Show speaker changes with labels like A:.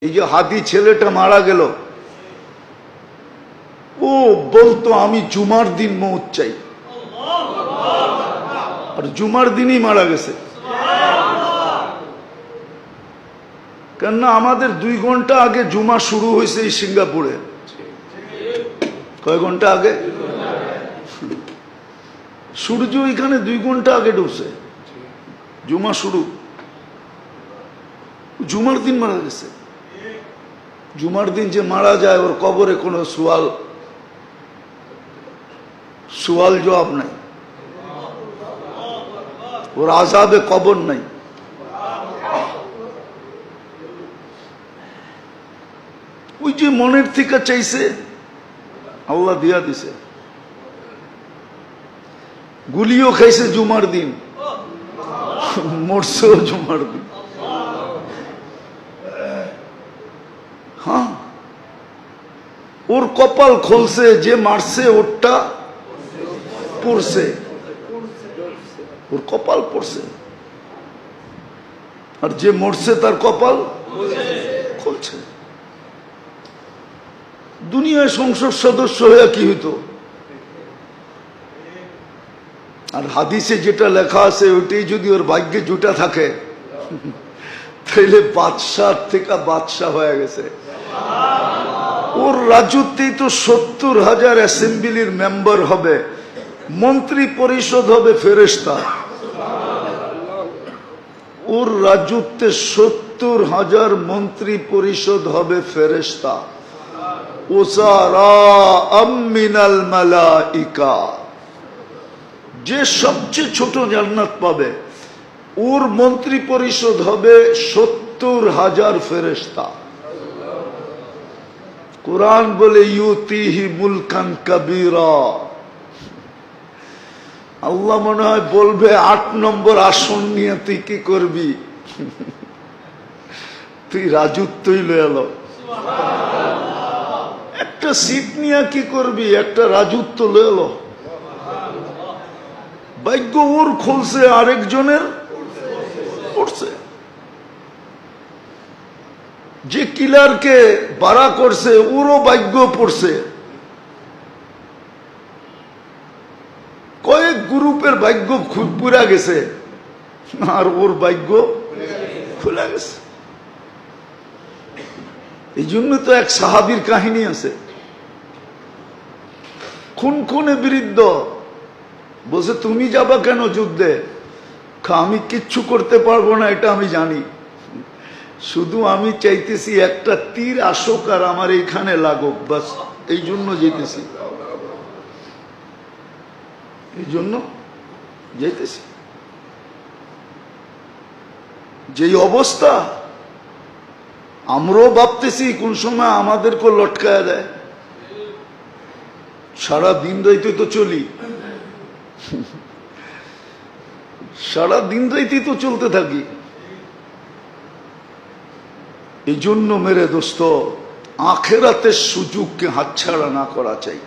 A: এই যে হাদি ছেলেটা মারা গেল, ও বলতো আমি জুমার দিন মৌত চাই, আর জুমার দিনই মারা গেছে। কেননা আমাদের 2 ঘন্টা আগে জুমা শুরু হয়েছে এই সিঙ্গাপুরে। কয় ঘন্টা আগে? সূর্য এখানে 2 ঘন্টা আগে ঢুকছে, জুমা শুরু। জুমার দিন মারা গেছে। জুমার দিন যে মারা যায় ওর কবরে কোনো সুয়াল জবাব নাই, ওর আযাবে কবর নাই। ওই যে মনের থেকে চাইছে আল্লাহ দিয়া দিছে। গুলিও খাইছে জুমার দিন, মরছেও জুমার দিন। হ্যাঁ, ওর কপাল খুলছে, যে মারছে ওরটা পড়ছে, ওর কপাল পড়ছে, আর যে মরছে তার কপাল খুলছে। দুনিয়ায় সংসদ সদস্য হয়ে কি হইতো? আর হাদিসে যেটা লেখা আছে ওইটাই যদি ওর ভাগ্যে জুটা থাকে তাহলে বাদশাহ থেকে বাদশাহ হয়ে গেছে। ওর রাজত্বেই তো 70,000 অ্যাসেম্বলির মেম্বার হবে, মন্ত্রী পরিষদ হবে ফেরেশতা। ওর রাজত্বে 70,000 মন্ত্রী পরিষদ হবে ফেরেশতা। ওসারা'আম মিনাল মালাইকা, যে সবচেয়ে ছোট জান্নাত পাবে ওর মন্ত্রী পরিষদ হবে 70,000 ফেরেশতা। কুরআন বলে ইউতিহি মুলকান কাবীরা। আল্লাহ মনে হয় বলবে 8 নম্বর আসন নিয়ে তুই কি করবি? তুই রাজত্বই লয়ে এলো। একটা সিট নিয়ে কি করবি? একটা রাজত্ব লয়ে এলো। ভাগ্য ওর খুলছে, আরেকজনের পড়ছে। যে কিলারকে বাড়া করছে ওরও ভাগ্য পড়ছে। কয়েক গ্রুপের ভাগ্য পুরা গেছে, আর ওর ভাগ্য খুলে গেছে। এই জন্য তো এক সাহাবীর কাহিনী আছে, খুনে বিরুদ্ধ বলছে তুমি যাবা কেন যুদ্ধে? আমি কিচ্ছু করতে পারবো না এটা আমি জানি, শুধু আমি চাইতেছি একটা তীর আসুক আর আমার এইখানে লাগুক, বাস এই জন্য যেতেছি, এই জন্য যেতেছি। যেই অবস্থা আমরাও ভাবতেছি কোন সময় আমাদেরকে লটকায়া দেয়। সারা দিন রাইতে তো চলি, সারা দিন রাইতে তো চলতে থাকি। এই জন্য মেরে দোস্ত আখেরাতের সুযোগকে হাতছাড়া না করা চাই।